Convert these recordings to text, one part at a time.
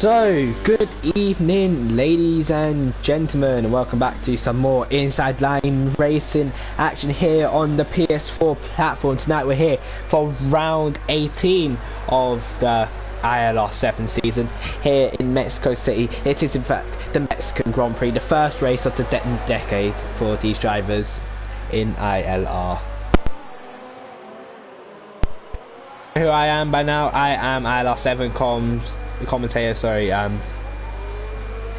So, good evening ladies and gentlemen, and welcome back to some more inside line racing action here on the PS4 platform. Tonight we're here for round 18 of the ILR7 season here in Mexico City. It is in fact the Mexican Grand Prix, the first race of the decade for these drivers in ILR. Who I am by now, I am ILR7 commentator,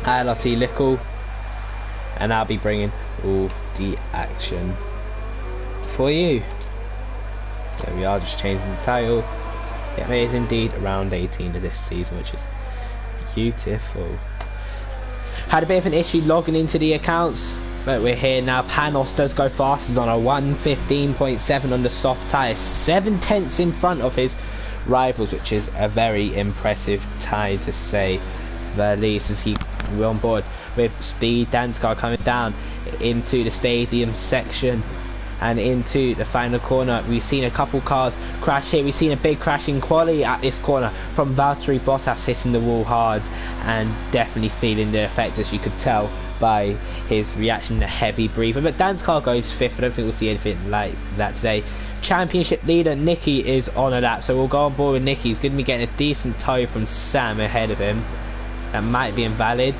ILRT Lickle, and I'll be bringing all the action for you. There we are, just changing the title. It is indeed round 18 of this season, which is beautiful. Had a bit of an issue logging into the accounts, but we're here now. Panos does go fast. He's on a 1:15.7 on the soft tyres, 7/10 in front of his rivals, which is a very impressive tie to say the least, as he will on board with speed. Dansgaard coming down into the stadium section and into the final corner. We've seen a couple cars crash here. We've seen a big crash in quali at this corner from Valtteri Bottas, hitting the wall hard and definitely feeling the effect, as you could tell by his reaction, the heavy breather. But Dansgaard goes fifth. I don't think we'll see anything like that today. Championship leader Nicky is on a lap, so we'll go on board with Nicky. He's going to be getting a decent tow from Sam ahead of him. That might be invalid.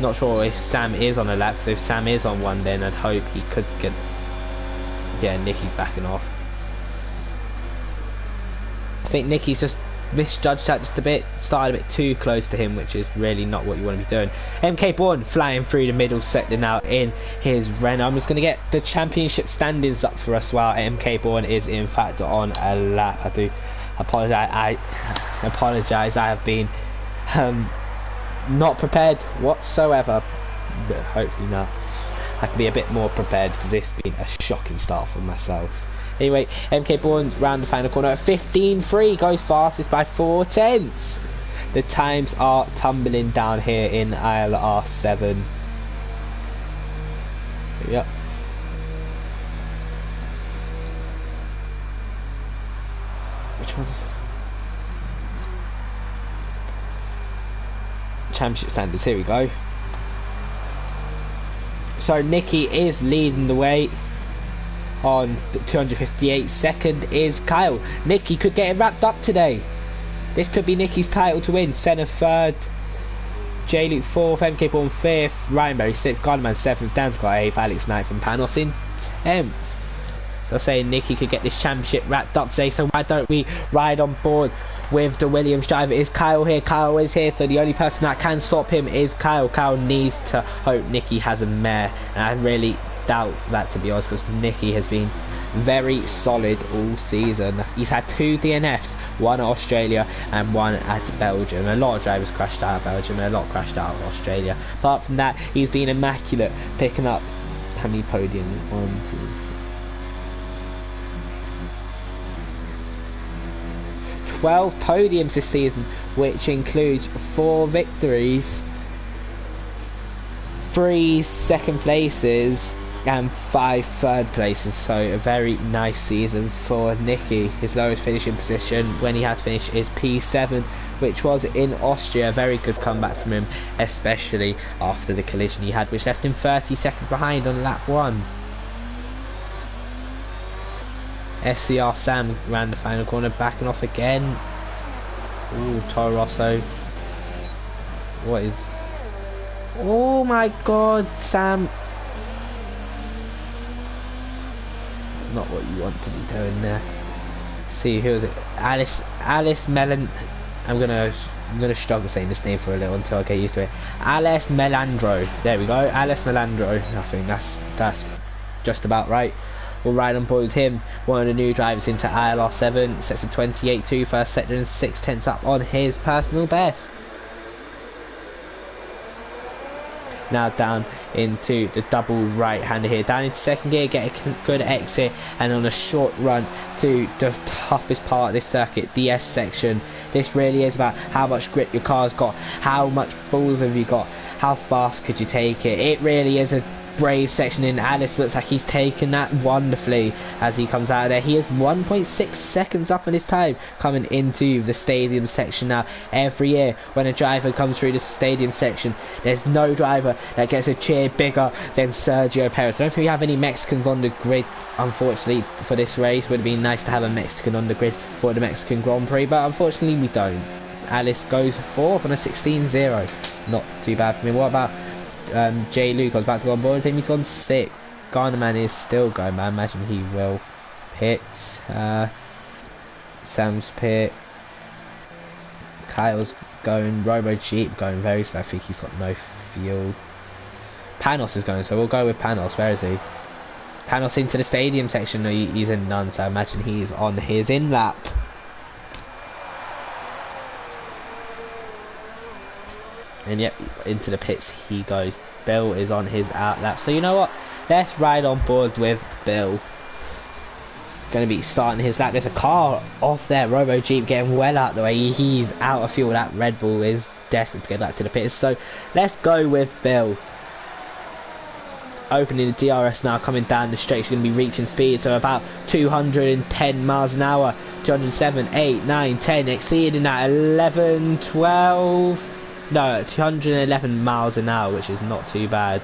Not sure if Sam is on a lap, because if Sam is on one, then I'd hope he could get... Yeah, Nicky's backing off. I think Nicky's just misjudged that just a bit, started a bit too close to him, which is really not what you want to be doing. MK Bourne flying through the middle sector now in his Renault. I'm just going to get the championship standings up for us while MK Bourne is in fact on a lap. I do apologise. I have been not prepared whatsoever, but hopefully not. I can be a bit more prepared, because this has been a shocking start for myself. Anyway, MK Bourne round the final corner at 15.3, goes fastest by 4/10. The times are tumbling down here in ILR7. Yep. Which one? Championship standards, here we go. So Nicky is leading the way on 258. Second is Kyle. Nicky could get it wrapped up today. This could be Nicky's title to win. Senna third, J Luke fourth, MK Bourne fifth, Ryan Berry sixth, Godman seventh, Dansgaard eighth, Alex ninth, and Panos in 10th. So I say Nicky could get this championship wrapped up today, so why don't we ride on board with the Williams driver? Is Kyle here? Kyle is here, so the only person that can stop him is Kyle. Kyle needs to hope Nicky has a mare, and I really doubt that, to be honest, because Nicky has been very solid all season. He's had 2 DNFs, one at Australia and one at Belgium. A lot of drivers crashed out of Belgium and a lot crashed out of Australia. Apart from that, he's been immaculate, picking up how many podiums? 1, 2, 12 podiums this season, which includes 4 victories, 3 second places and 5 third places. So a very nice season for Nicky. His lowest finishing position when he has finished is P7, which was in Austria. A very good comeback from him, especially after the collision he had, which left him 30 seconds behind on lap 1. SCR Sam ran the final corner, backing off again. Ooh, Toro Rosso. What is... Oh my god, Sam. Not what you want to be doing there. See, who is it? Alice Melon. I'm gonna struggle saying this name for a little until I get used to it. Alice Melandro. There we go. Alice Melandro. I think that's just about right. We'll ride on board with him, one of the new drivers into ILR7, sets a 28.2 first sector and 6/10 up on his personal best. Now down into the double right-hander here, down into second gear, get a good exit, and on a short run to the toughest part of this circuit, DS section. This really is about how much grip your car's got, how much balls have you got, how fast could you take it. It really is a brave section in. Alice looks like he's taken that wonderfully as he comes out of there. He is 1.6 seconds up on his time coming into the stadium section now. Every year when a driver comes through the stadium section, there's no driver that gets a cheer bigger than Sergio Perez. I don't think we have any Mexicans on the grid, unfortunately, for this race. Would have been nice to have a Mexican on the grid for the Mexican Grand Prix, but unfortunately we don't. Alice goes 4th on a 16-0. Not too bad for me. What about J. Luke? I was about to go on board with him. He's on 6th. Garnerman is still going, but I imagine he will pit. Sam's pit. Kyle's going. Robo Jeep going very slow. I think he's got no fuel. Panos is going, so we'll go with Panos. Where is he? Panos into the stadium section. No, he's in none, so I imagine he's on his in lap. And yep, into the pits he goes. Bill is on his out lap. So you know what? Let's ride on board with Bill. Going to be starting his lap. There's a car off there. Robo Jeep getting well out the way. He's out of fuel. That Red Bull is desperate to get back to the pits. So let's go with Bill. Opening the DRS now, coming down the straight. She's going to be reaching speed. So about 210 miles an hour. 207, 8, 9, 10. Exceeding that 11, 12... No, 211 miles an hour, which is not too bad.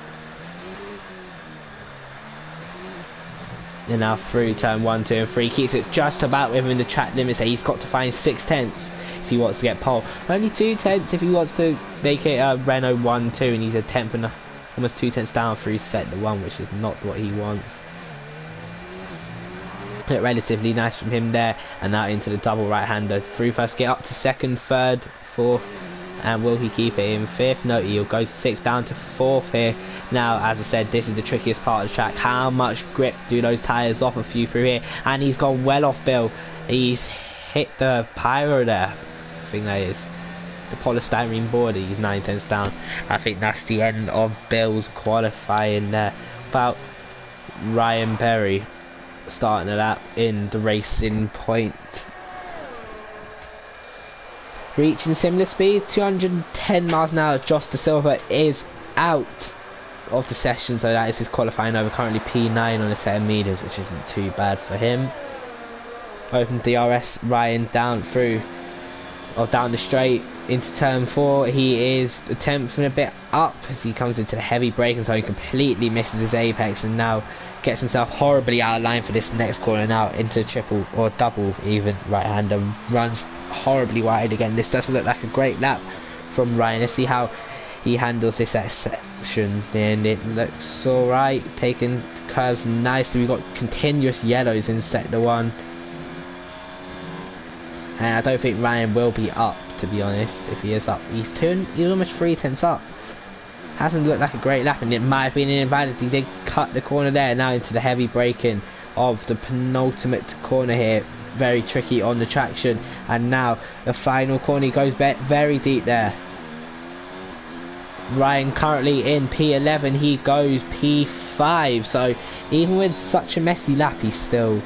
And now through turn 1, 2 and 3, keeps it just about within the track limits. So he's got to find 6/10 if he wants to get pole. Only 2/10 if he wants to make it a Renault 1, 2, and he's a 10th and almost 2/10 down through sector 1, which is not what he wants. But relatively nice from him there, and now into the double right-hander. Through first, get up to 2nd, 3rd, 4th. And will he keep it in 5th? No, he'll go 6th down to 4th here. Now, as I said, this is the trickiest part of the track. How much grip do those tyres offer you through here? And he's gone well off Bill. He's hit the pyro there. I think that is the polystyrene board. He's 9/10 down. I think that's the end of Bill's qualifying there. About Ryan Berry starting a lap in the Racing Point. Reaching similar speed, 210 miles an hour. Josh De Silva is out of the session, so that is his qualifying over. Currently P9 on a set of meters, which isn't too bad for him. Open DRS, Ryan down through, or down the straight into turn 4. He is a 10th and a bit up as he comes into the heavy braking, so he completely misses his apex and now gets himself horribly out of line for this next corner. Now into triple or double even right-hander, runs horribly wide again. This doesn't look like a great lap from Ryan. Let's see how he handles this section, and it looks alright, taking curves nicely. We've got continuous yellows in sector 1, and I don't think Ryan will be up, to be honest. If he is up, he's almost 3/10 up. Hasn't looked like a great lap, and it might have been an invalid. He did cut the corner there. Now into the heavy braking of the penultimate corner here. Very tricky on the traction, and now the final corner. He goes very deep there. Ryan currently in P11, he goes P5, so even with such a messy lap he still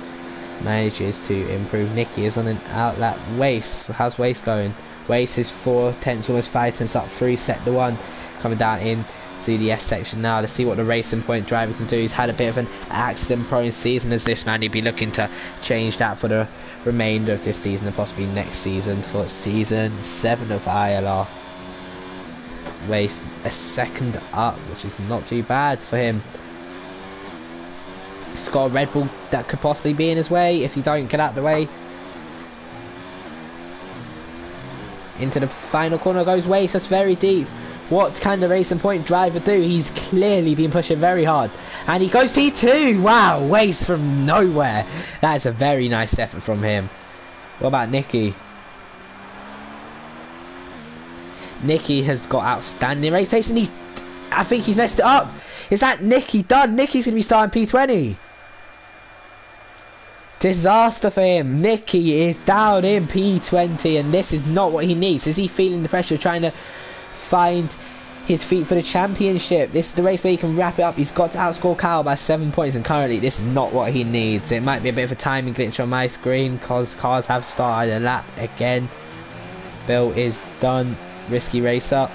manages to improve. Nicky is on an out lap. Wace, how's Wace going? Wace is 4/10, almost 5/10 up through sector 1, coming down in to the S section now. Let's see what the Racing Point driver can do. He's had a bit of an accident prone season as this man. He'd be looking to change that for the remainder of this season and possibly next season for season 7 of ILR. Waste a 2nd up, which is not too bad for him. He's got a Red Bull that could possibly be in his way if he don't get out of the way. Into the final corner goes Waste. That's very deep. What can the Racing Point driver do? He's clearly been pushing very hard. And he goes P2! Wow, Waste from nowhere. That is a very nice effort from him. What about Nicky? Nicky has got outstanding race pace, and I think he's messed it up. Is that Nicky done? Nicky's going to be starting P20. Disaster for him. Nicky is down in P20, and this is not what he needs. Is he feeling the pressure of trying to find his feet for the championship? This is the race where he can wrap it up. He's got to outscore Kyle by 7 points, and currently this is not what he needs. It might be a bit of a timing glitch on my screen because cars have started a lap again. Bill is done. Risky race up.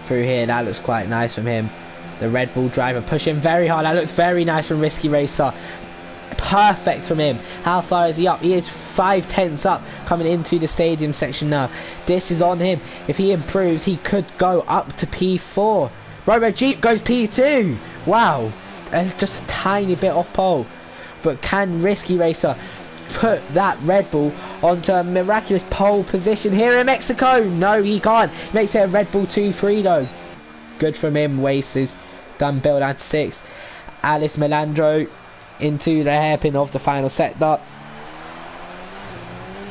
through here. That looks quite nice from him. The Red Bull driver pushing very hard. That looks very nice from Risky Racer. Perfect from him. How far is he up? He is 5/10 up coming into the stadium section now. This is on him. If he improves, he could go up to P4. Robo Jeep goes P2. Wow, it's just a tiny bit off pole. But can Risky Racer put that Red Bull onto a miraculous pole position here in Mexico? No, he can't. He makes it a Red Bull 2-3 though. Good from him. Waces done build down to 6. Alice Melandro into the hairpin of the final sector.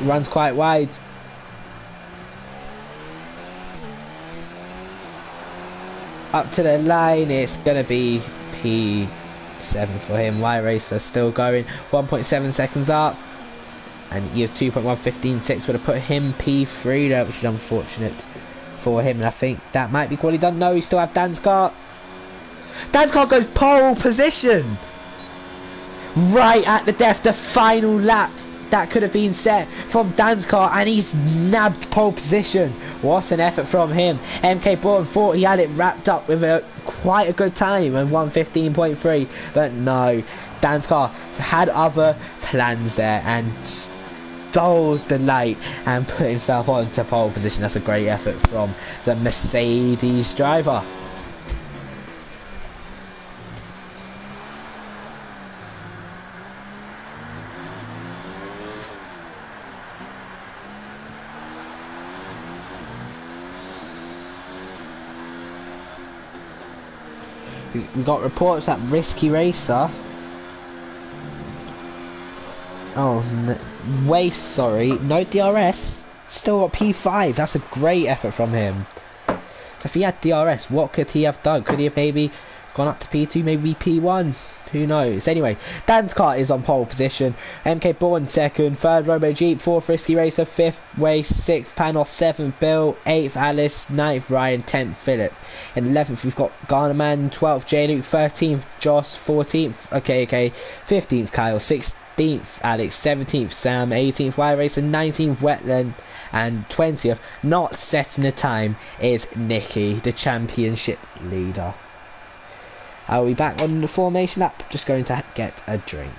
Runs quite wide. Up to the line, it's going to be P7 for him. Y Racer still going. 1.7 seconds up. And he has 2.115.6 would have put him P3 there, which is unfortunate for him. And I think that might be quality done. No, we still have Danskar. Danskar goes pole position. Right at the death, the final lap that could have been set from Danskar, and he's nabbed pole position. What an effort from him. MK Bourne thought he had it wrapped up with quite a good time and 1:15.3, but no, Danskar had other plans there and stole the light and put himself onto pole position. That's a great effort from the Mercedes driver. We got reports that Risky Racer, no DRS, still got P5. That's a great effort from him. So if he had DRS, what could he have done? Could he have maybe gone up to P2, maybe P1? Who knows? Anyway, Danskar is on pole position. MK Bourne second, third Robo Jeep, fourth Risky Racer, fifth Waste, sixth Panos, seventh Bill, eighth Alice, ninth Ryan, 10th Philip. In 11th we've got Garnerman, 12th J-Luke, 13th Joss, 14th okay, 15th Kyle, 16th Alex, 17th Sam, 18th Y Racer, 19th Wetland, and 20th, not setting the time, is Nicky, the championship leader. I'll be back on the formation lap, just going to get a drink.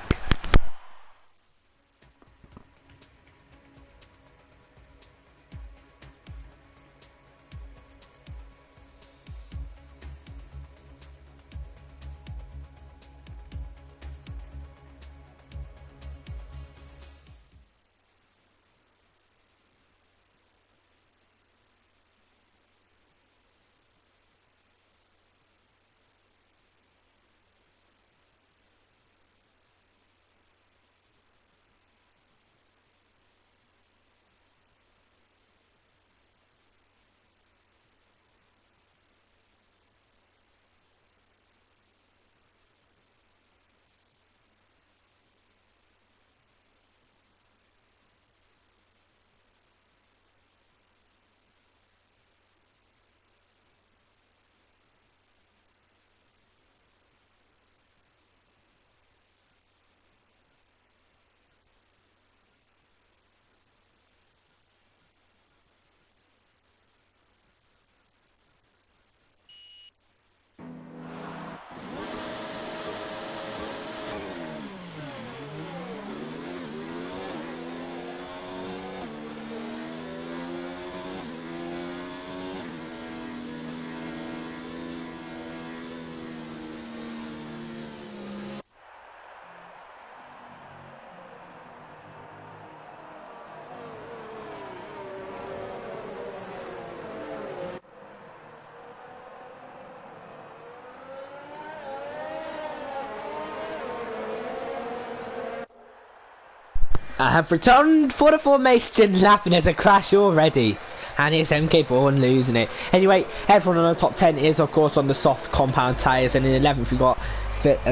I have returned for the formation lap, and there's a crash already, and it's MK Bourne losing it. Anyway, everyone on the top 10 is of course on the soft compound tyres, and in 11th we got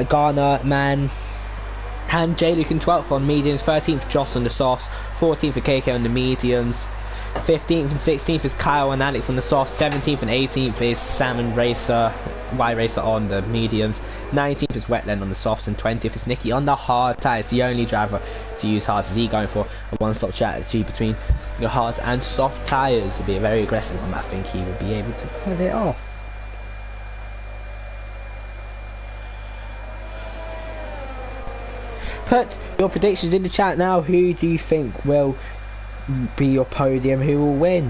Garner, Man and J-Luke in 12th on mediums, 13th Joss on the softs, 14th for KK on the mediums, 15th and 16th is Kyle and Alex on the soft, 17th and 18th is Sam and Racer Y Racer on the mediums, 19th is Wetland on the softs, and 20th is Nicky on the hard tyres. The only driver to use hards. Is he going for a one-stop strategy between your hard and soft tyres? To be a very aggressive one, but I think he would be able to pull it off. Put your predictions in the chat now. Who do you think will be your podium? Who will win?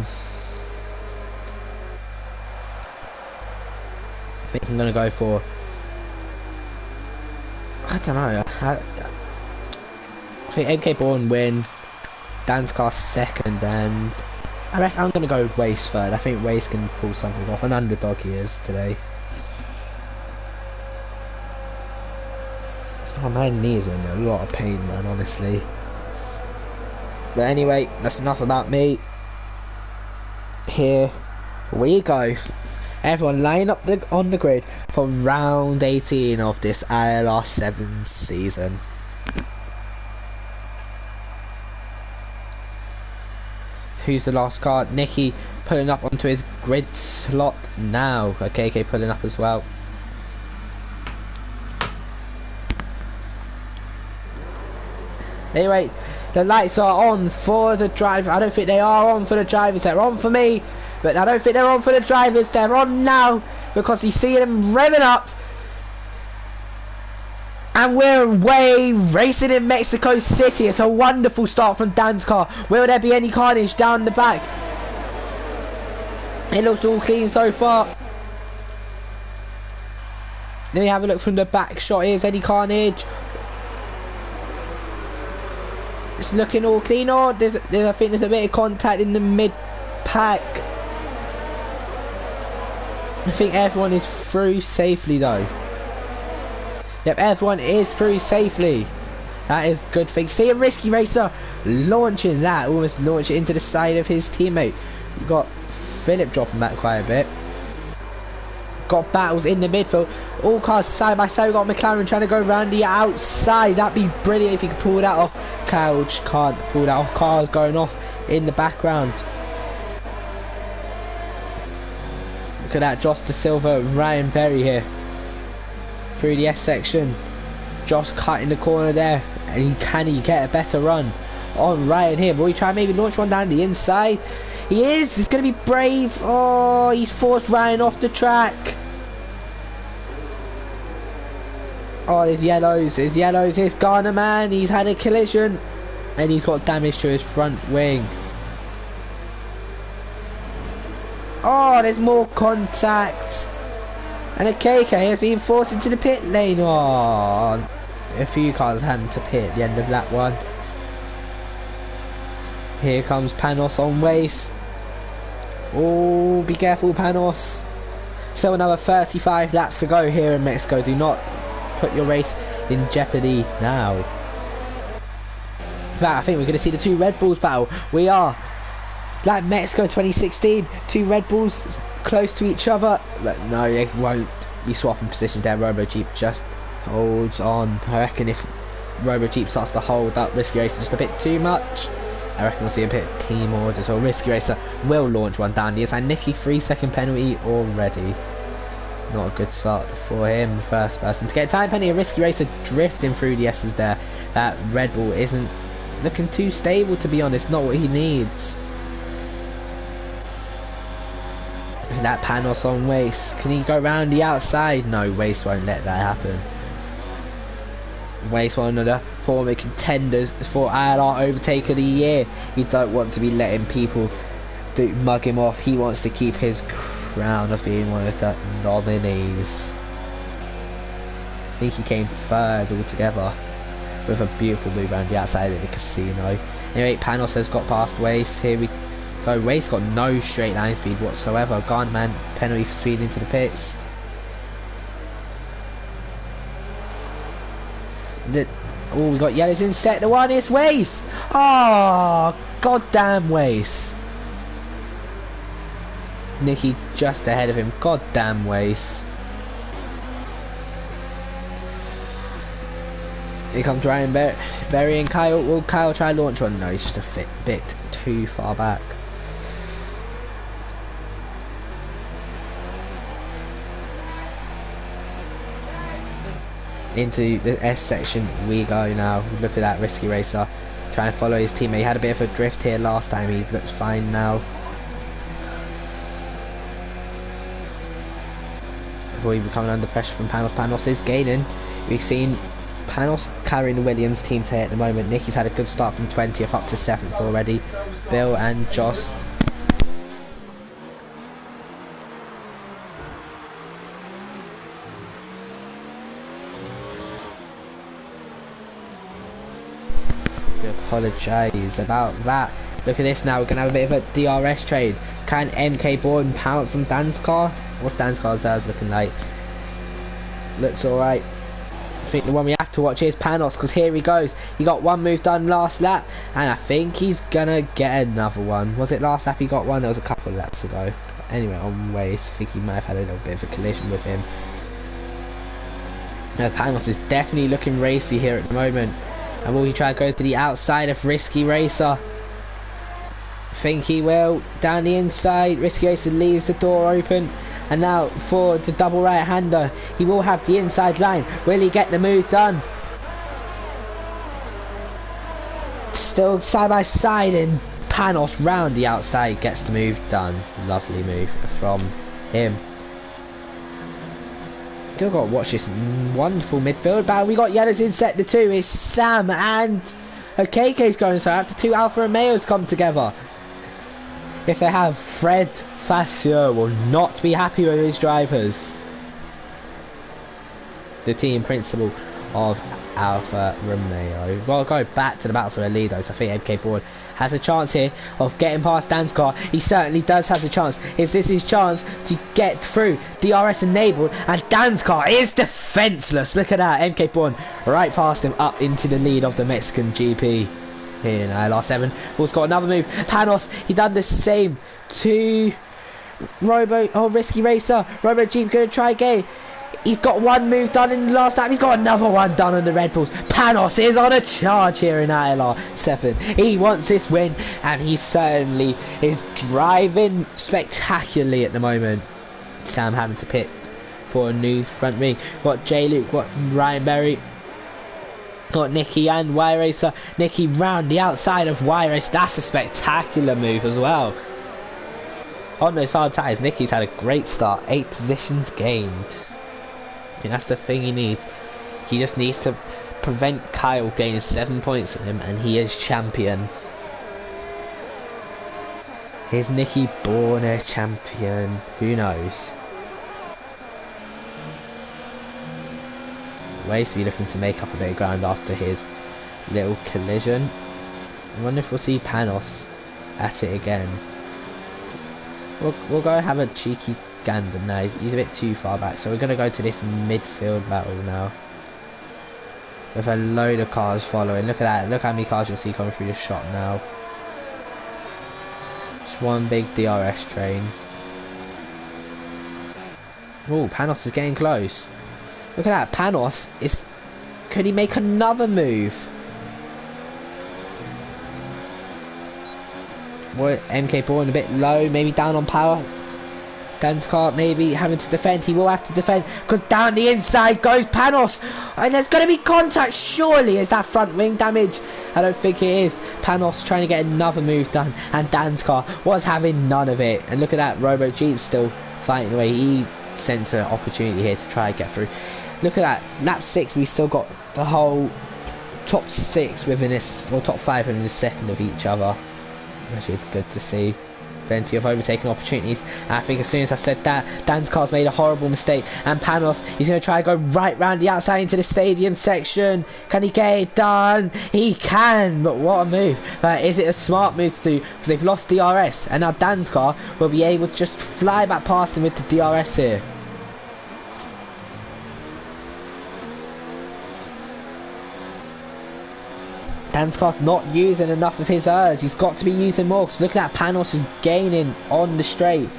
I think I'm going to go for... I don't know. I think MK Bourne win. Danscar second, and I reckon I'm going to go Waste third. I think Waste can pull something off. An underdog he is today. Oh, my knees are in a lot of pain, man, honestly. But anyway, that's enough about me. Here we go. Everyone line up on the grid for round 18 of this ILR7 season. Who's the last car? Nicky pulling up onto his grid slot now. KK pulling up as well. Anyway, the lights are on for the driver. I don't think they are on for the drivers. They're on for me, but I don't think they're on for the drivers. They're on now because you see them revving up. And we're away racing in Mexico City. It's a wonderful start from Dan's car. Will there be any carnage down the back? It looks all clean so far. Let me have a look from the back shot. Here's any carnage. It's looking all clean. Oh, I think there's a bit of contact in the mid pack. I think everyone is through safely though. Yep, everyone is through safely. That is a good thing. See a risky racer launching that, almost launch it into the side of his teammate. We've got Philip dropping back quite a bit. Got battles in the midfield. All cars side by side. We've got McLaren trying to go around the outside. That'd be brilliant if he could pull that off. Couch can't pull that off. Cars going off in the background. Look at that. Josh De Silva, Ryan Berry here. Through the S section. Josh cutting the corner there. And can he get a better run on Ryan here? Will he try and maybe launch one down the inside? He is. He's going to be brave. Oh, he's forced Ryan off the track. Oh, there's yellows. There's yellows. Here's Garner, man. He's had a collision. And he's got damage to his front wing. Oh, there's more contact. And a KK has been forced into the pit lane. Oh, a few cars having to pit at the end of that one. Here comes Panos on Waste. Oh, be careful, Panos. So another 35 laps to go here in Mexico. Do not put your race in jeopardy now. In fact, I think we're going to see the two Red Bulls battle. We are. Like Mexico 2016, two Red Bulls close to each other. But no, they won't be swapping positions there. Robo Jeep just holds on. I reckon if Robo Jeep starts to hold up Risky Racer just a bit too much, I reckon we'll see a bit of team orders, or Risky Racer will launch one down the inside. Nicky, 3-second penalty already. Not a good start for him. First person to get a time penalty. A Risky Racer drifting through the S's there. That Red Bull isn't looking too stable, to be honest. Not what he needs. That Panos on Waste. Can he go round the outside? No, Waste won't let that happen. Waste one of the former contenders for ILR Overtake of the Year. He don't want to be letting people mug him off. He wants to keep his crown of being one of the nominees. I think he came third altogether with a beautiful move around the outside of the casino. Anyway, Panos has got past Waste. Here we go. Waste got no straight line speed whatsoever. Garnman penalty for speed into the pits. Oh, we got yellows in sector one. It's Waste. Oh, goddamn Waste. Nicky just ahead of him. Goddamn Waste. Here comes Ryan Berry and Kyle. Will Kyle try launch one? No, he's just a bit too far back. into the S section we go now. Look at that Risky Racer trying to follow his teammate. He had a bit of a drift here last time. He looks fine now. Before he coming under pressure from Panos. Panos is gaining. We've seen Panos carrying the Williams team today at the moment. Nicky's had a good start from 20th up to 7th already. Bill and Joss. Apologise about that. Look at this now, we're going to have a bit of a DRS trade. Can MK Bourne pounce on Dan's car? What's Dan's car's looking like? Looks alright. I think the one we have to watch is Panos, because here he goes. He got one move done last lap, and I think he's going to get another one. Was it last lap he got one? It was a couple of laps ago. Anyway, on race, I think he might have had a little bit of a collision with him. Panos is definitely looking racy here at the moment. And will he try to go to the outside of Risky Racer? I think he will. Down the inside, Risky Racer leaves the door open. And now for the double right-hander, he will have the inside line. Will he get the move done? Still side by side, and Panos round the outside gets the move done. Lovely move from him. Still got to watch this wonderful midfield battle. We got yellows in sector 2. It's Sam and a KK's going, so after two Alfa Romeos come together. If they have, Fred Fassier will not be happy with his drivers. The team principal of Alfa Romeo. We'll go back to the battle for the lead though, so I think MK Board has a chance here of getting past Dan's car. He certainly does have a chance. Is this his chance to get through? DRS enabled, and Dan's car is defenceless. Look at that, MK Bourne right past him up into the lead of the Mexican GP here in ILR7. Who's got another move? Panos, he done the same to Risky Racer. Robo Jeep gonna try again. He's got one move done in the last lap. He's got another one done on the Red Bulls. Panos is on a charge here in ILR7. He wants this win, and he certainly is driving spectacularly at the moment. Sam having to pit for a new front wing. Got J Luke, got Ryan Berry, got Nicky and Y Racer. Nicky round the outside of Y Racer. That's a spectacular move as well. On those hard tyres, Nicky's had a great start. 8 positions gained. I think that's the thing he needs. He just needs to prevent Kyle gaining 7 points on him, and he is champion. Is Nicky Bourne a champion? Who knows? Ways to be looking to make up a bit of ground after his little collision. I wonder if we'll see Panos at it again. We'll go have a cheeky gander now. He's a bit too far back, so we're going to go to this midfield battle now with a load of cars following. Look at that, look how many cars you'll see coming through the shop now. Just one big DRS train. Oh, Panos is getting close. Look at that, Panos is... could he make another move? What, MK Bourne a bit low, maybe down on power. Dan's car maybe having to defend. He will have to defend, because down the inside goes Panos, and there's going to be contact. Surely is that front wing damage? I don't think it is. Panos trying to get another move done, and Dan's car was having none of it. And look at that, Robo Jeep still fighting away. He sends an opportunity here to try and get through. Look at that, lap 6 we still got the whole top 6 within this, or top 5 within a second of each other, which is good to see. Plenty of overtaking opportunities, and I think as soon as I've said that, Dan's car's made a horrible mistake, and Panos, he's going to try and go right round the outside into the stadium section. Can he get it done? He can, but what a move. Is it a smart move to do? Because they've lost DRS, and now Dan's car will be able to just fly back past him with the DRS here. Dan's car's not using enough of his ERS. He's got to be using more, because look at that, Panos is gaining on the straight.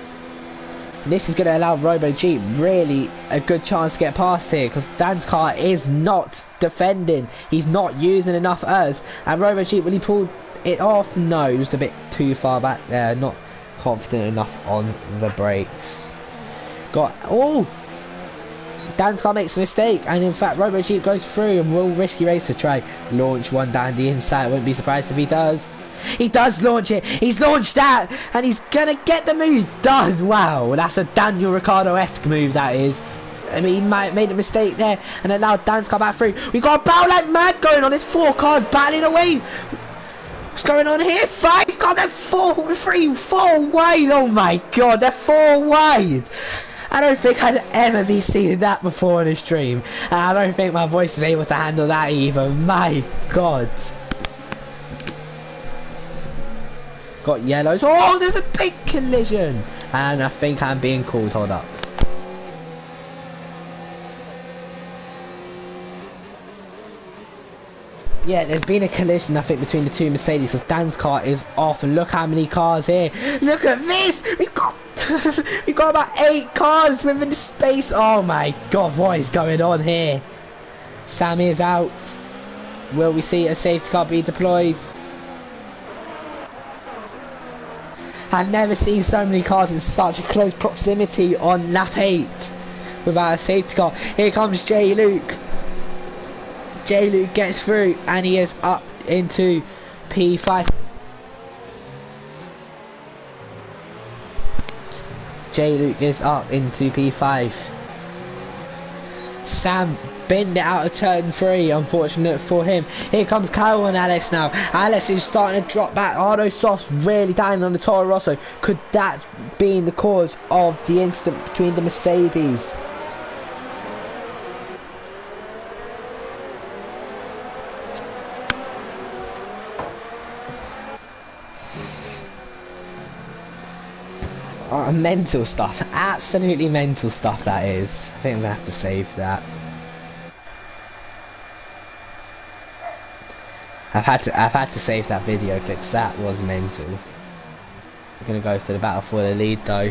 And this is going to allow Robo Jeep really a good chance to get past here, because Dan's car is not defending. He's not using enough ERS. And Robo Jeep, will he pull it off? No, he was a bit too far back there. Not confident enough on the brakes. Oh! Danscar makes a mistake, and in fact Robo Jeep goes through and will Risky Racer try launch one down the inside. Wouldn't be surprised if he does. He does launch it. He's launched that, and he's gonna get the move done. Wow, that's a Daniel Ricciardo-esque move, that is. I mean, he might have made a mistake there and allowed Danscar back through. We got a battle like mad going on. There's 4 cars battling away. What's going on here? 5 cars. They're 4 wide. Oh my god, they're 4 wide. I don't think I'd ever be seeing that before on a stream. And I don't think my voice is able to handle that either. My god. Got yellows. Oh, there's a big collision. And I think I'm being called. Hold up. Yeah, there's been a collision, I think, between the 2 Mercedes, because Dan's car is off, and look how many cars here. Look at this! We've got we've got about 8 cars within the space. Oh my god, what is going on here? Sammy is out. Will we see a safety car be deployed? I've never seen so many cars in such a close proximity on lap 8 without a safety car. Here comes J. Luke. J. Luke gets through and he is up into P5. J. Luke is up into P5. Sam binned it out of turn 3, unfortunate for him. Here comes Kyle and Alex now. Alex is starting to drop back. Ardo Soft's really dying on the Toro Rosso. Could that be the cause of the incident between the Mercedes? Mental stuff, absolutely mental stuff that is. I think I'm gonna have to save that. I've had to save that video clip, 'cause that was mental. We're gonna go to the battle for the lead though.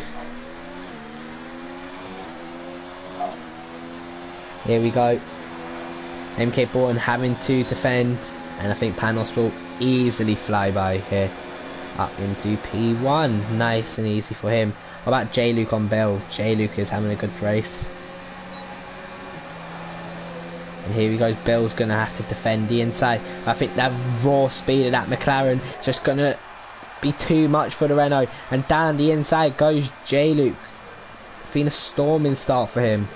Here we go. MK Bourne having to defend, and I think Panos will easily fly by here. Up into P1, nice and easy for him. What about J. Luke on Bell? J. Luke is having a good race. And here he goes, Bell's gonna have to defend the inside. I think that raw speed of that McLaren just gonna be too much for the Renault. And down the inside goes J. Luke. It's been a storming start for him.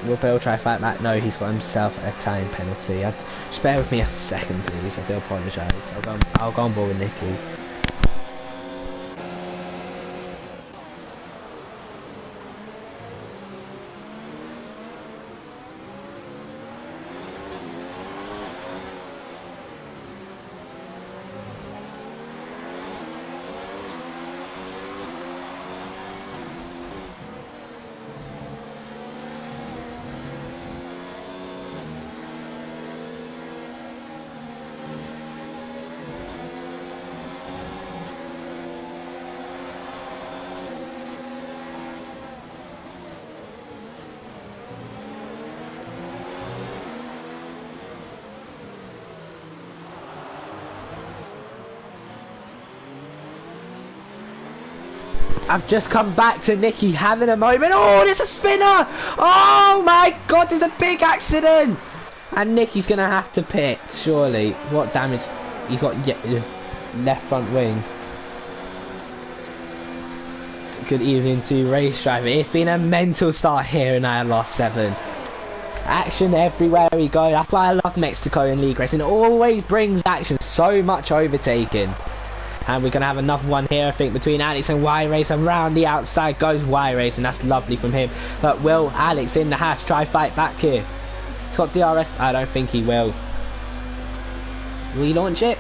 Will Bell try to fight back? No, he's got himself a time penalty. Just bear with me a second, please. I do apologise. I'll go on board with Nicky. I've just come back to Nicky having a moment. Oh, there's a spinner! Oh my god, there's a big accident! And Nicky's gonna have to pit, surely. What damage? He's got left front wing. Good evening to race driver. It's been a mental start here in ILR7. Action everywhere we go. That's why I love Mexico and league racing. It always brings action, so much overtaking. And we're going to have another one here, I think, between Alex and Y-Race. Around the outside goes Y-Race, and that's lovely from him. But will Alex in the hash try fight back here? He's got DRS. I don't think he will. Will he launch it?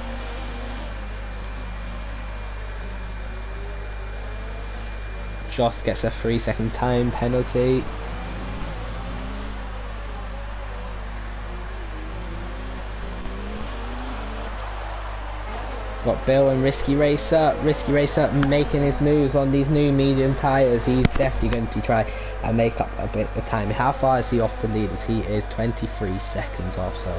Joss gets a 3-second time penalty. Got Bill and Risky Racer making his moves on these new medium tyres. He's definitely going to try and make up a bit of time. How far is he off the leaders? He is 23 seconds off, so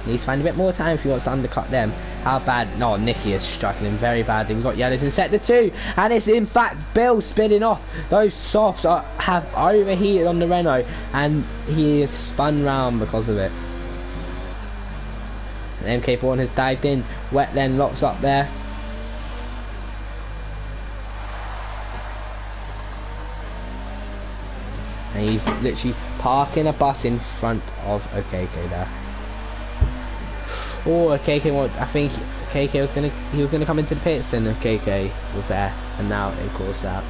He needs to find a bit more time if he wants to undercut them. How bad? No, Nicky is struggling very badly. We've got yellows in sector 2, and it's in fact Bill spinning off. Those softs have overheated on the Renault, and he is spun round because of it. And MK4 has dived in. Wet then locks up there. And he's literally parking a bus in front of a KK there. Oh, a KK, I think KK was gonna come into the pits, and the KK was there, and now it caused that.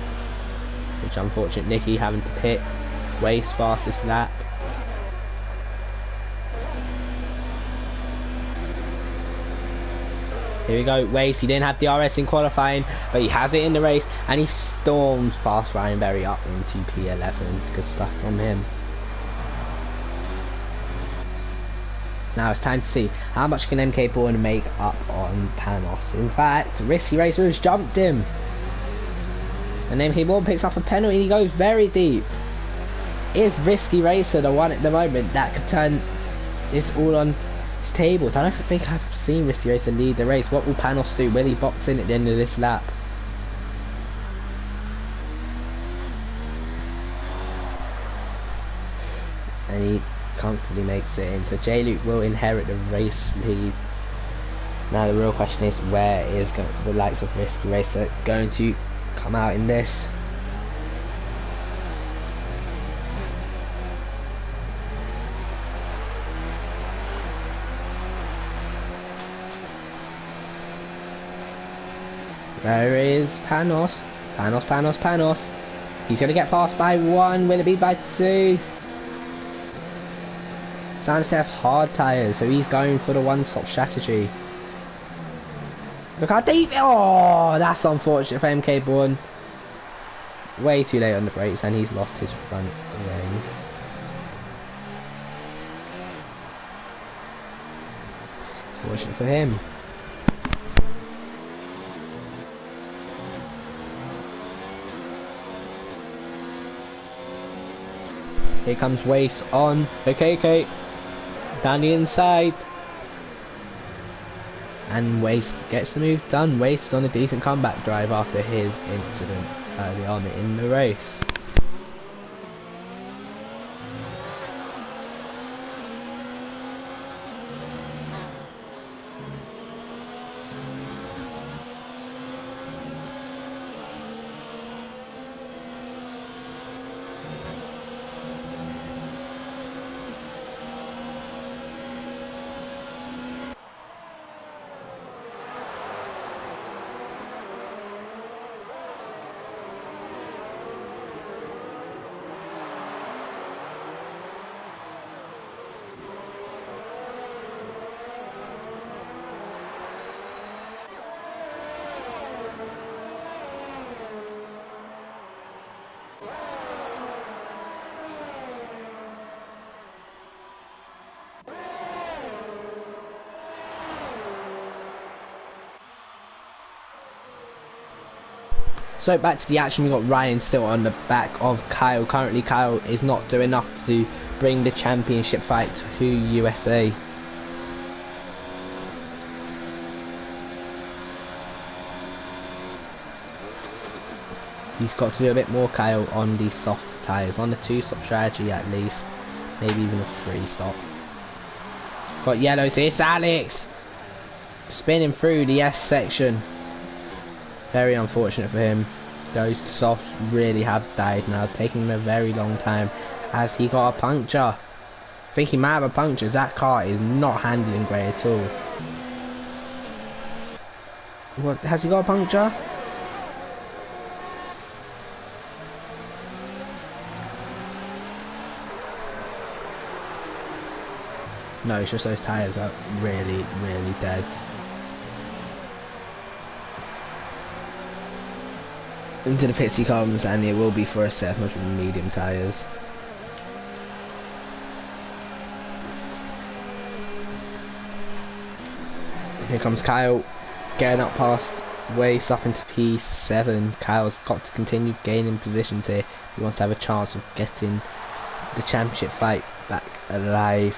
Which unfortunate, Nicky having to pit, race fastest lap. Here we go, Waste. He didn't have the RS in qualifying, but he has it in the race, and he storms past Ryan Berry up into P11. Good stuff from him. Now it's time to see how much can MK Born make up on Panos. In fact, Risky Racer has jumped him, and MK Born picks up a penalty, and he goes very deep. Is Risky Racer the one at the moment that could turn this all on his tables? I don't think I've seen Risky Racer lead the race. What will Panos do? Will he box in at the end of this lap? And he comfortably makes it in. So J-Luke will inherit the race lead. Now the real question is, where is the likes of Risky Racer going to come out in this? There is Panos. Panos. He's going to get passed by 1. Will it be by 2? Sounds to have hard tyres, so he's going for the one-stop strategy. Look how deep! Oh, that's unfortunate for MK Born. Way too late on the brakes, and he's lost his front wing. Fortunate for him. Here comes Waste on the KK. Down the inside. And Waste gets the move done. Waste is on a decent comeback drive after his incident early on in the race. So back to the action, we got Ryan still on the back of Kyle. Currently Kyle is not doing enough to bring the championship fight to USA. He's got to do a bit more, Kyle, on the soft tyres, on the 2-stop strategy at least, maybe even a 3-stop. Got yellows here, it's Alex! Spinning through the S section. Very unfortunate for him. Those softs really have died now, taking him a very long time. Has he got a puncture? I think he might have a puncture. That car is not handling great at all. What, has he got a puncture? No, it's just those tyres are really, really dead. Into the pits he comes, and it will be for a set much with medium tyres. Here comes Kyle, getting up past Waste up into P7. Kyle's got to continue gaining positions here. He wants to have a chance of getting the championship fight back alive.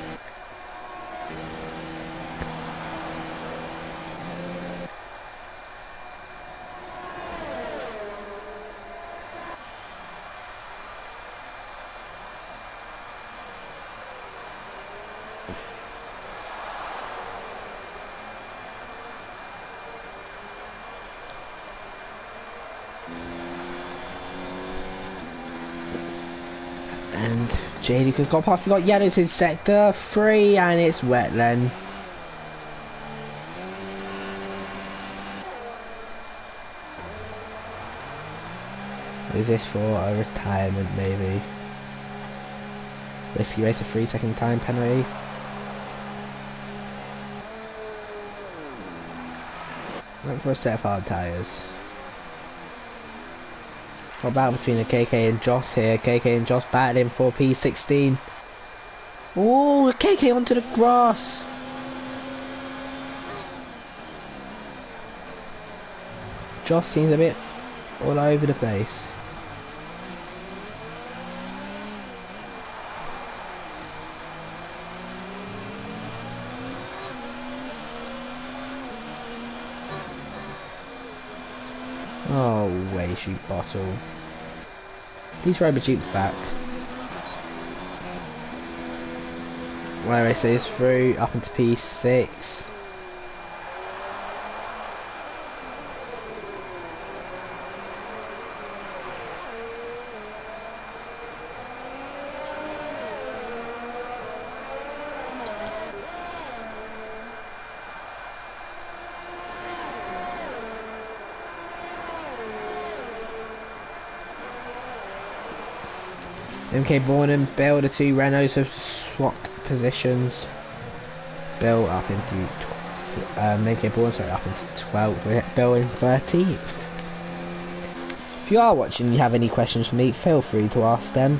JD has got past. We got yellows in sector 3 and it's wet then. Is this for a retirement maybe? Risky race, a 3-second time penalty. Look for a set of hard tyres. Got a battle between the KK and Joss here. KK and Joss battling for P16. Oh, KK onto the grass. Joss seems a bit all over the place. Oh, way shoot bottle. These rubber jeeps back. Where I say is through up into P6. MK Bourne and Bill, the two Renaults have swapped positions. Bill up into MK Bourne, sorry, up into 12th. Bill in 13th. If you are watching and you have any questions for me, feel free to ask them.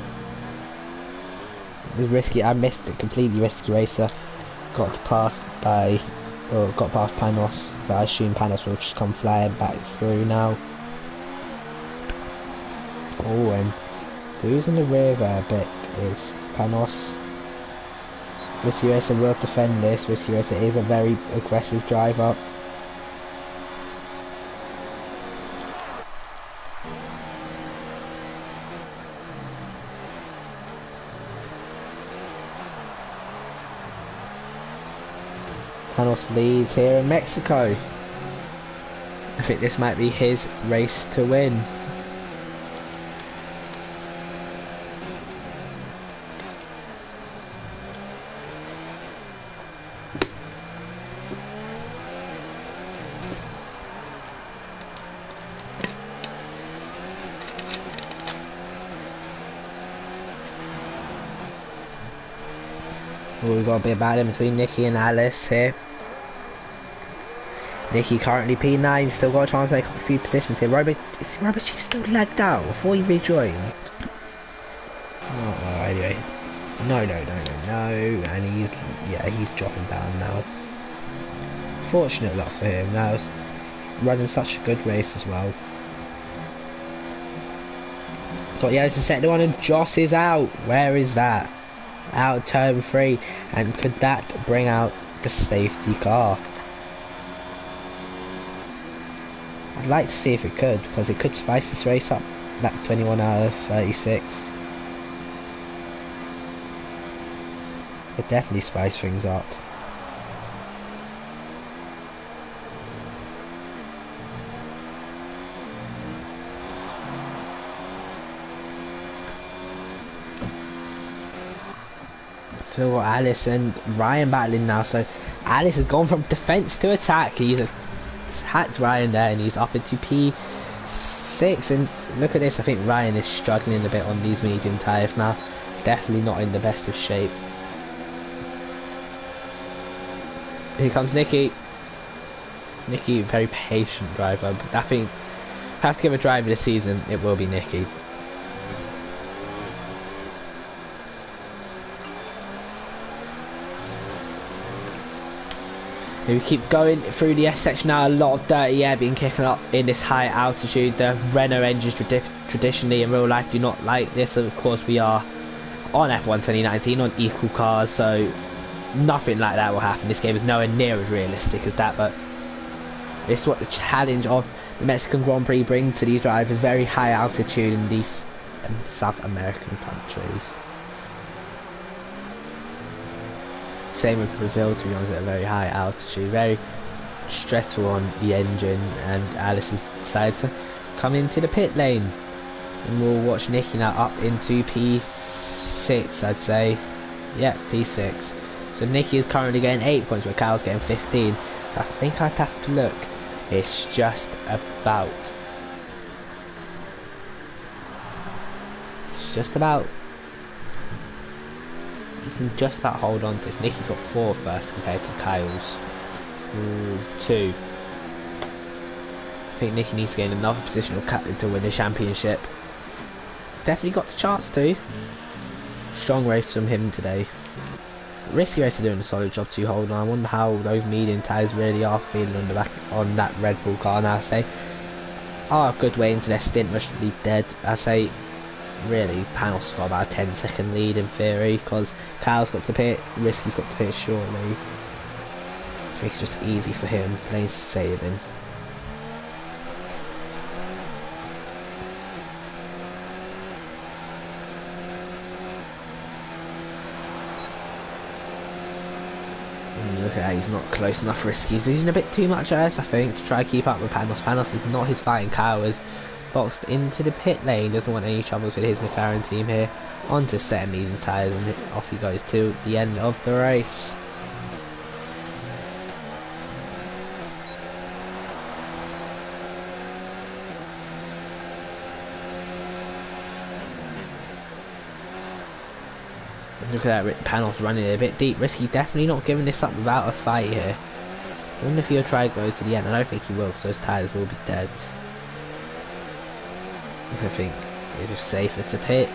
It was risky. I missed it completely. Risky racer. Got past Panos, but I assume Panos will just come flying back through now. Oh, and who's in the rear there a bit is Panos. Risky Racer will defend this. Risky Racer is a very aggressive driver. Panos leads here in Mexico. I think this might be his race to win. We've got a bit of battle between Nicky and Alice here. Nicky currently P9, still got a chance to make up a few positions here. Is Rubber Chief still lagged out before he rejoined? Oh, anyway. No. And he's dropping down now. Fortunate luck for him. Now he's running such a good race as well. So yeah, it's a second one and Joss is out. Where is that? Out of turn 3, and could that bring out the safety car? I'd like to see if it could, because it could spice this race up. That 21 out of 36 could definitely spice things up. Still got Alice and Ryan battling now, so Alice has gone from defence to attack. He's attacked Ryan there and he's up into P6, and look at this, I think Ryan is struggling a bit on these medium tyres now. Definitely not in the best of shape. Here comes Nicky. Nicky, very patient driver, but I think if I have to give a driver this season, it will be Nicky. We keep going through the S section now. A lot of dirty air being kicked up in this high altitude. The Renault engines traditionally in real life do not like this, and of course we are on F1 2019 on equal cars, so nothing like that will happen. This game is nowhere near as realistic as that, but this is what the challenge of the Mexican Grand Prix brings to these drivers. Very high altitude in these South American countries. Same with Brazil, to be honest, at a very high altitude. Very stressful on the engine, and Alice has decided to come into the pit lane. And we'll watch Nicky now up into P7. P6, I'd say. Yeah, P6. So Nicky is currently getting 8 points, where Kyle's getting 15. So I think I'd have to look. It's just about. It's just about. You can just about hold on to this. Nicky's got 4 first compared to Kyle's 2. I think Nicky needs to gain another positional captain to win the championship. Definitely got the chance to. Strong race from him today. Risky Racer doing a solid job to hold on. I wonder how those medium tyres really are feeling on the back on that Red Bull car now. I say a good way into their stint, must be dead. I say really Panos got about a 10-second lead in theory, because Kyle's got to pit, Risky's got to pit shortly. I think it's just easy for him, plain saving. Look at that, he's not close enough. Risky. He's using a bit too much IS, I think, to try to keep up with Panos. Panos is not his fighting. Kyle is boxed into the pit lane, doesn't want any troubles with his McLaren team here. On to set medium tyres, and off he goes to the end of the race. Look at that, Panos running a bit deep. Risky definitely not giving this up without a fight here. I wonder if he'll try to go to the end. I don't think he will, because those tyres will be dead. I think it's just safer to pit.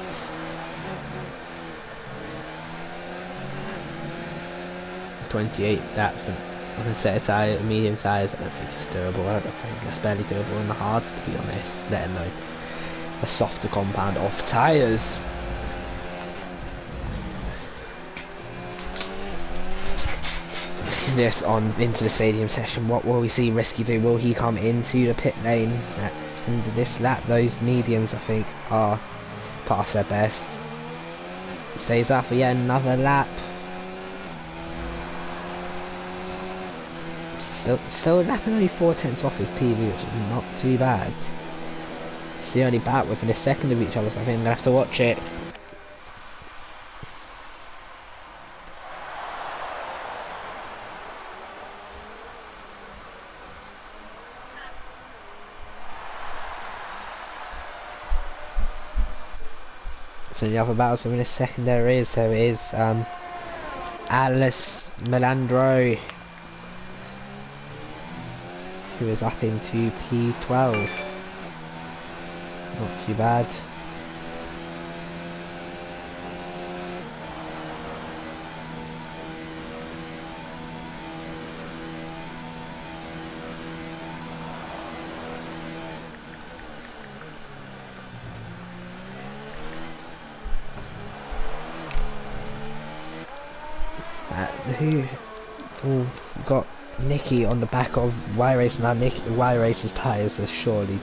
It's 28 laps on a set of tyre, medium tyres. I don't think it's doable. I don't think that's barely doable on the hards, to be honest. Let alone a softer compound of tyres. This on into the stadium session. What will we see Risky do? Will he come into the pit lane at the end of this lap? Those mediums, I think, are past their best. Stays up for yet another lap. Still lapping only 4/10 off his PB, which is not too bad. It's the only back within a second of each other, so I think I'm gonna have to watch it. So the other battles in a second there is Alice Melandro, who is up into P12. Not too bad. Got Nicky on the back of Y-Race now. Y-Race's tyres are surely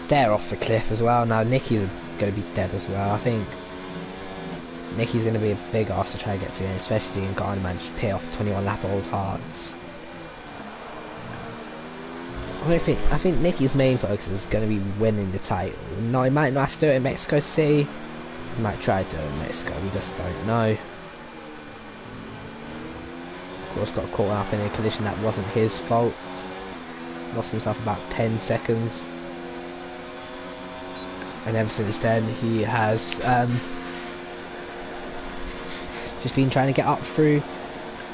they're off the cliff as well. Now Nicky's going to be dead as well. I think Nicky's going to be a big ass to try to get to the end, especially in Ghana, man. Just pay off 21 lap old hards. I think Nicky's main focus is going to be winning the title. No, he might not have to do it in Mexico City. He might try to do it in Mexico. We just don't know. Of course, got caught up in a collision that wasn't his fault. Lost himself about 10 seconds. And ever since then, he has just been trying to get up through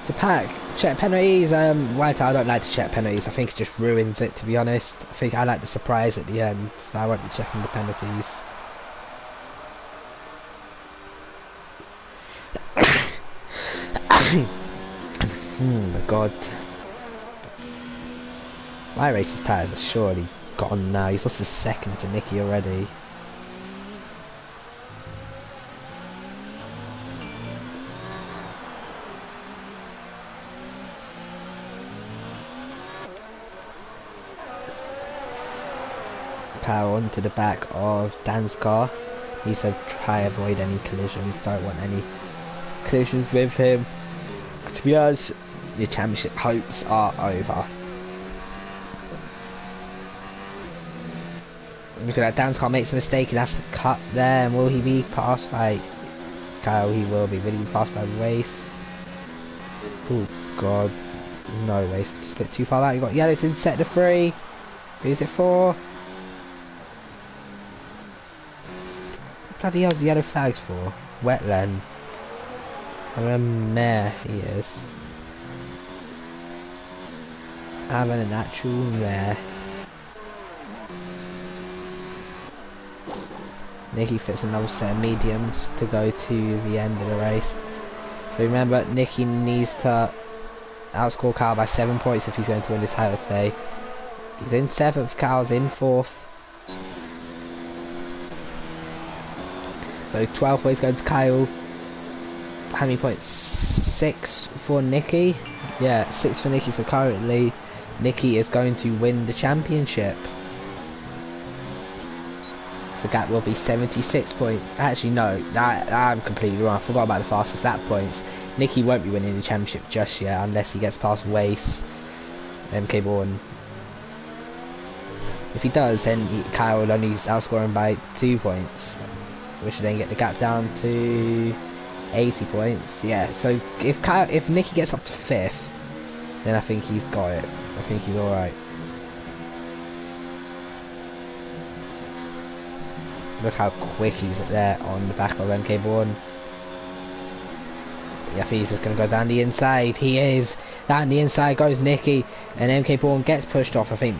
the pack. Check penalties. White, I don't like to check penalties. I think it just ruins it, to be honest. I think I like the surprise at the end, so I won't be checking the penalties. Oh my god. My race's tyres are surely gone now. He's lost his second to Nicky already. Power onto the back of Dan's car. He said try avoid any collisions, don't want any collisions with him. To be honest, your championship hopes are over. Look at that, Dan's car makes a mistake, he has to cut there, and will he be passed by Kyle, he will be. Will he be passed by Race? Oh god. No, Race. It's a bit too far out. You've got yellows in sector 3. Who's it for? What bloody hell's the yellow flags for? Wetland. I remember Mare, he is. Having an actual Mare. Nicky fits another set of mediums to go to the end of the race. So remember, Nicky needs to outscore Kyle by 7 points if he's going to win this title today. He's in 7th, Kyle's in 4th. So 12 points going to Kyle. How many points? 6 for Nicky. Yeah, 6 for Nicky. So currently, Nicky is going to win the championship. The gap will be 76 points. Actually, no, I'm completely wrong. I forgot about the fastest lap points. Nicky won't be winning the championship just yet unless he gets past Wace, MK Bourne. If he does, then Kyle will only outscore him by 2 points, which will then get the gap down to 80 points. Yeah, so if Nicky gets up to 5th, then I think he's got it. I think he's alright. Look how quick he's up there on the back of MK Bourne. Yeah, I think he's just going to go down the inside. He is. Down the inside goes Nicky. And MK Bourne gets pushed off. I think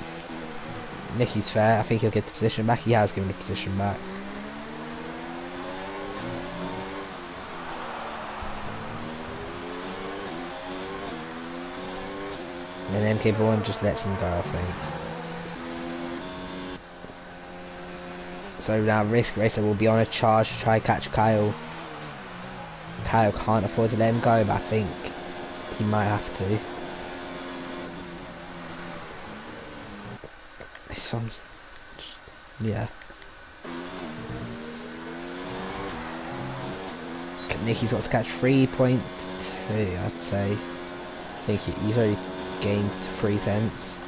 Nicky's fair. I think he'll get the position back. He has given the position back. And MK Bourne just lets him go, I think. So now Risk Racer will be on a charge to try catch Kyle. Kyle can't afford to let him go, but I think he might have to. Yeah. Nicky's got to catch 3.2, I'd say. I think he's already gained 3 tenths.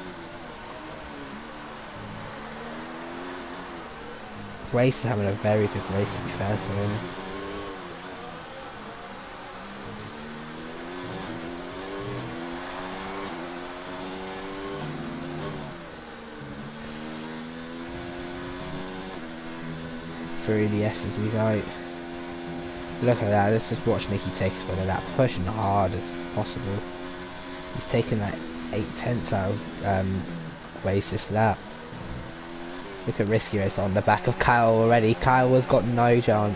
Race is having a very good race, to be fair to him. Through the S's we go. Look at that, let's just watch Nicky take his foot of that, pushing hard as possible. He's taking like 8 tenths out of Race this lap. Look at Risky Race on the back of Kyle already. Kyle has got no chance.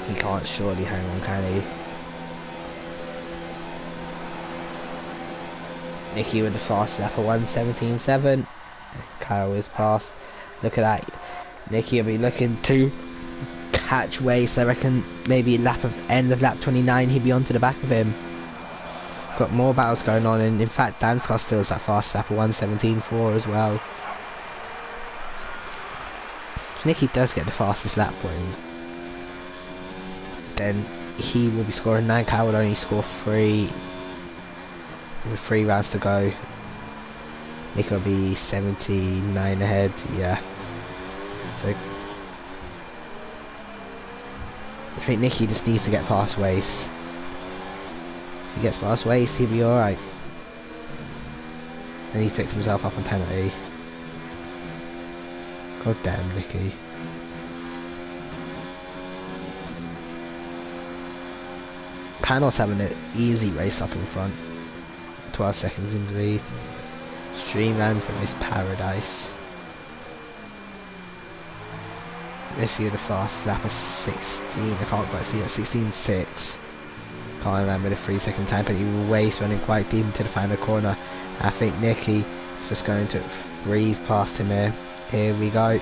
He can't surely hang on, can he? Nicky with the fastest lap of 1:17.7. Kyle is past. Look at that. Nicky will be looking to catch Wace. I reckon maybe end of lap 29 he'll be onto the back of him. Got more battles going on, and in fact Danscar still has that fast lap of 1:17.4 as well. If Nicky does get the fastest lap point, then he will be scoring 9. Kyle will only score 3 with 3 rounds to go. Nicky will be 79 ahead, yeah. So I think Nicky just needs to get past Wace. If he gets past Wace, he'll be alright. And he picks himself up on penalty. God damn, Nicky. Panos having an easy race up in front. 12 seconds in the lead. Streamland from his paradise. Let's see the fastest lap of 16. I can't quite see that. 16.6. Can't remember the 3-second time, but he was Wace running quite deep into the final corner. I think Nicky is just going to breeze past him here. Here we go.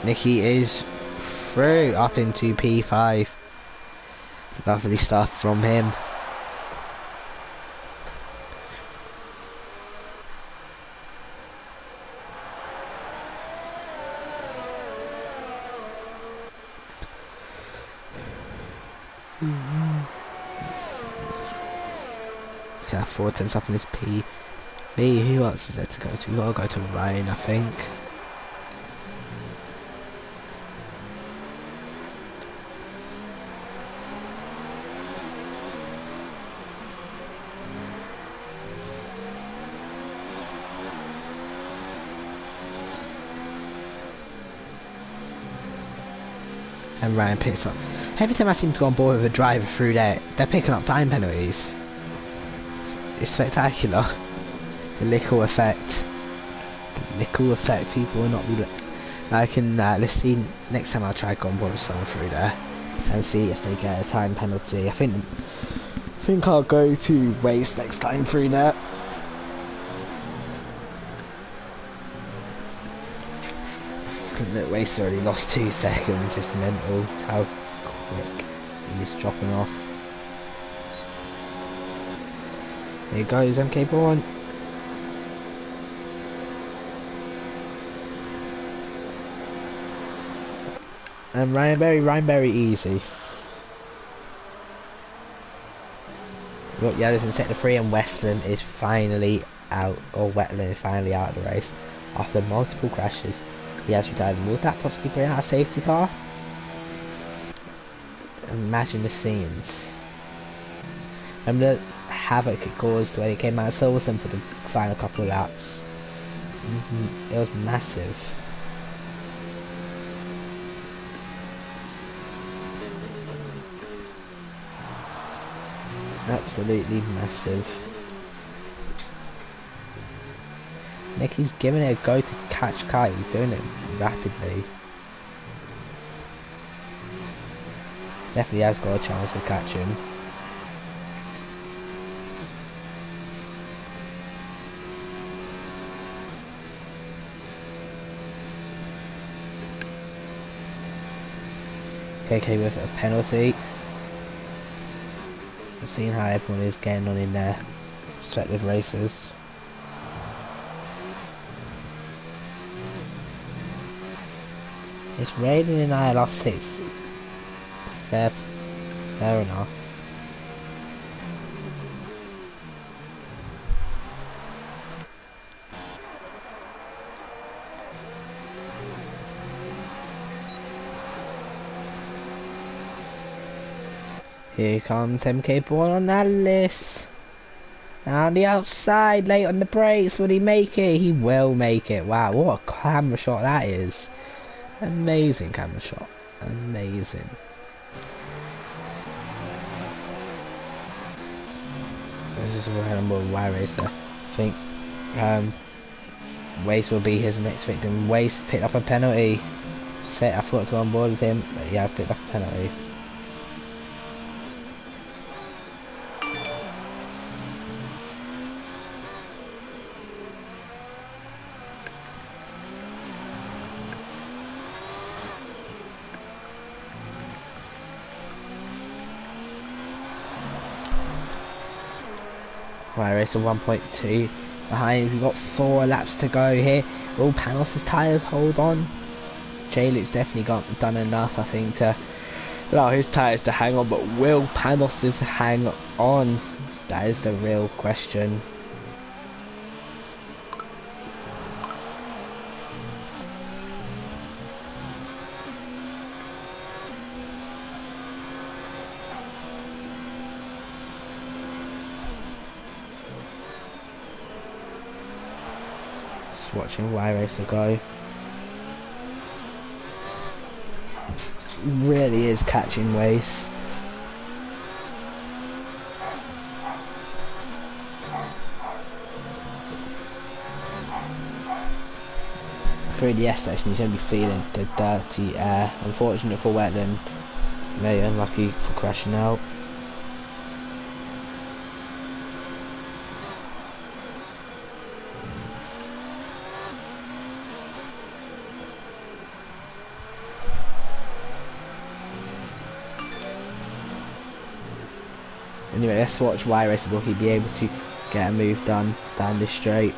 Nicky is through up into P5. Lovely start from him. Okay, 4 tenths up in his P. B, who else is there to go to? We gotta go to Ryan, I think. And Ryan picks up. Every time I seem to go on board with a driver through there, they're picking up time penalties. It's spectacular. The Lickle effect. The Lickle effect. People will not be liking that. Let's see next time I'll try to go on board with someone through there and see if they get a time penalty. I think I'll go to Waste next time through there. Look, Waste already lost 2 seconds. It's mental how quick he's dropping off. There goes MK Bourne. And Ryan Berry easy. Look, yeah, there's in sector 3 and Westland is finally out, or Wetland is finally out of the race after multiple crashes. He has retired. Would that possibly bring out a safety car? Imagine the scenes. Remember the havoc it caused when it came out of Silverstone for the final couple of laps? It was massive. Absolutely massive. Nicky's giving it a go to catch Kai. He's doing it rapidly. Definitely has got a chance of catching him. KK with a penalty. Seeing how everyone is getting on in their respective races. It's raining in ILR6. Fair enough. Here comes MK Ball on that list. On the outside, late on the brakes. Will he make it? He will make it. Wow, what a camera shot that is. Amazing camera shot. Amazing. This is a number Y racer. I think Waste will be his next victim. Waste picked up a penalty. I thought to go on board with him, but he has picked up a penalty. Right, racer 1.2 behind. We've got 4 laps to go here. Will Panos' tyres hold on? J-Luke's definitely done enough, I think, to allow his tyres to hang on, but will Panos' hang on? That is the real question. Watching Y Racer go. Really is catching Waste. Through the S section, he's going to be feeling the dirty air. Unfortunate for Wetland, very unlucky for crashing out. Anyway, let's watch Y Racer. Will he be able to get a move done down this straight?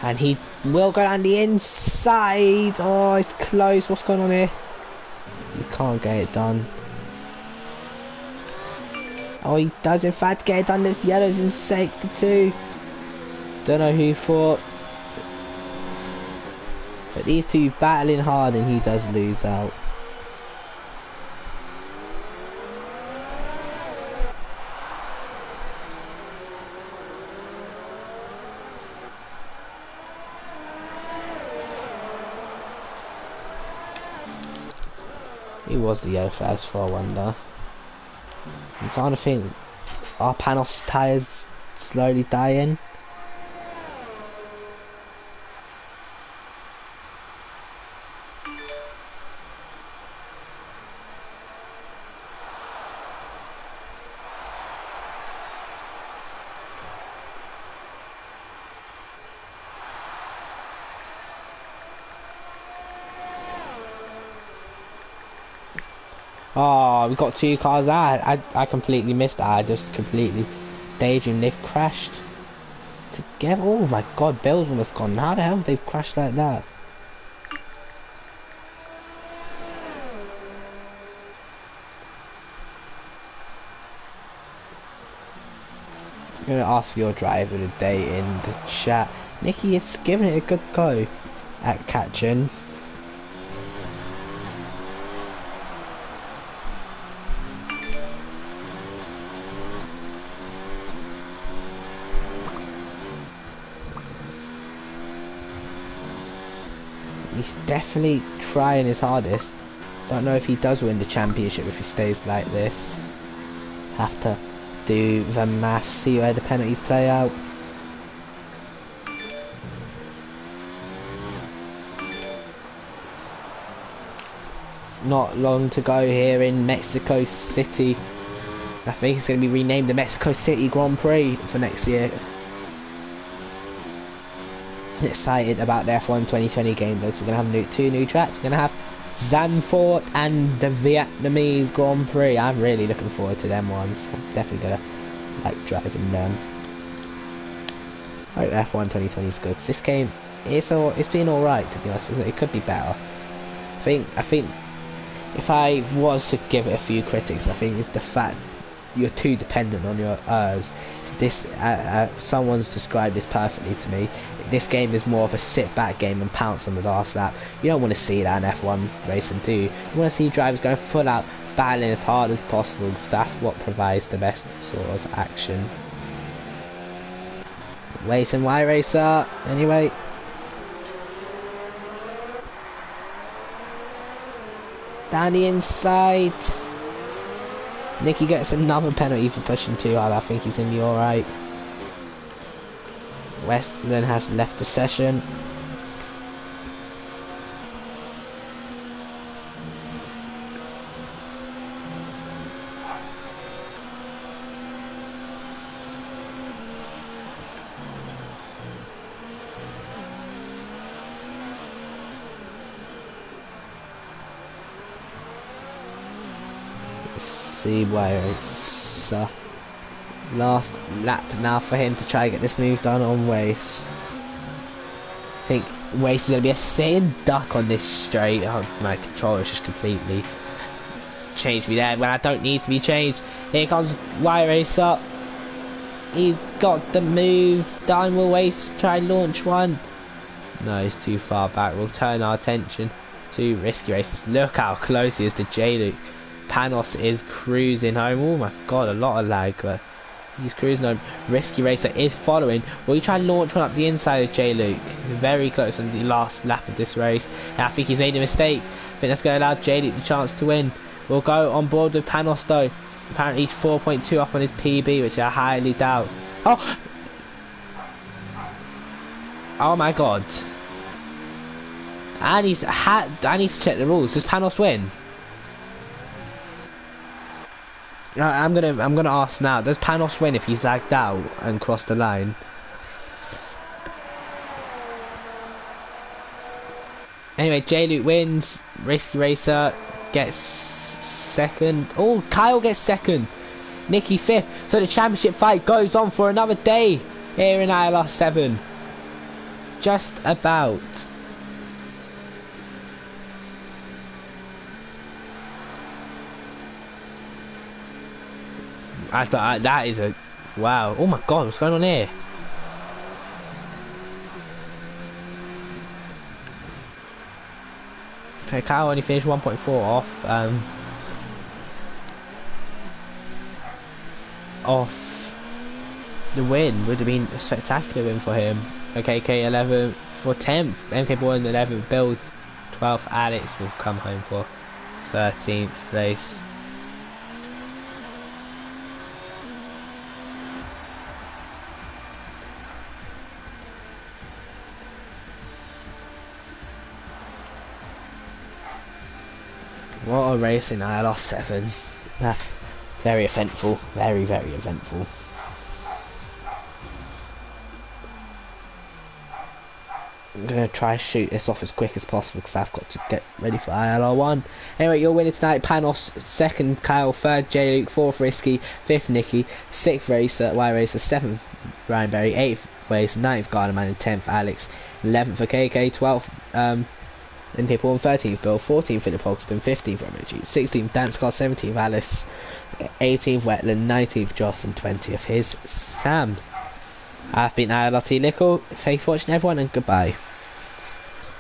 And he will go down the inside. Oh, it's close. What's going on here? You can't get it done. Oh, he does in fact get it done. This yellow's in sector 2. Don't know who thought. But these two battling hard and he does lose out. He was the yellow first for a wonder. I'm trying to think. Are Panos tyres slowly dying? Oh, we got 2 cars out. I completely missed that. I just completely daydreamed. They've crashed together. Oh my god, Bill's almost gone. How the hell have they crashed like that? I'm going to ask your driver of the day in the chat. Nicky is giving it a good go at catching. He's definitely trying his hardest. Don't know if he does win the championship if he stays like this. Have to do the maths, see where the penalties play out. Not long to go here in Mexico City. I think it's going to be renamed the Mexico City Grand Prix for next year. Excited about the F1 2020 game though, so we're going to have 2 new tracks. We're going to have Zandvoort and the Vietnamese Grand Prix. I'm really looking forward to them ones. I'm definitely going to like driving them. I hope F1 2020 is good, because this game, it's been alright to be honest with you. It could be better. I think if I was to give it a few critics, I think it's the fact you're too dependent on your ERS. This someone's described this perfectly to me. This game is more of a sit back game and pounce on the last lap. You don't want to see that in F1 racing, do you? You want to see drivers going full out, battling as hard as possible, because that's what provides the best sort of action. Racing Y Racer, anyway. Down the inside. Nicky gets another penalty for pushing too hard. I think he's going to be alright. Westland has left the session. See where it's last lap now for him to try and get this move done on Wace. I think Wace is going to be a sitting duck on this straight. Oh, my controller's just completely changed me there when I don't need to be changed. Here comes Y Racer. He's got the move done. Will Wace try and launch one? No, he's too far back. We'll turn our attention to Risky Racers. Look how close he is to J-Luke. Panos is cruising home. Oh my god, a lot of lag, but he's cruising home. Risky Racer is following. Will he try and launch one up the inside of J-Luke? Very close on the last lap of this race. And I think he's made a mistake. I think that's going to allow J-Luke the chance to win. We'll go on board with Panos though. Apparently he's 4.2 up on his PB, which I highly doubt. Oh! Oh my god. And I need to check the rules. Does Panos win? I'm gonna ask now. Does Panos win if he's lagged out and crossed the line? Anyway, J-Luke wins. Risky Racer gets second. Oh, Kyle gets second. Nicky fifth. So the championship fight goes on for another day here in ILR7. just about. That is a wow. Oh my god, what's going on here? Okay, Kyle only finished 1.4 off. Off the win. Would have been a spectacular win for him. Okay, K11 for 10th. MK Boy in 11th. Bill 12th. Alex will come home for 13th place. What a race in ILR7. Very eventful. Very, very eventful. I'm going to try to shoot this off as quick as possible because I've got to get ready for ILR1. Anyway, your winner tonight, Panos. 2nd, Kyle. 3rd, J. Luke. 4th, Risky. 5th, Nicky. 6th, Racer, Y Racer. 7th, Ryan Berry. 8th, Waze. 9th, Garderman. And 10th, Alex. 11th for KK. 12th, MK Paul. 13th, Bill. 14th, Philip Hoxton. 15th, Robert G. 16th, Dan Scott. 17th, Alice. 18th, Wetland. 19th, Joss. And 20th, Sam. I've been ILRT Lickle. Thank you for watching, everyone, and goodbye.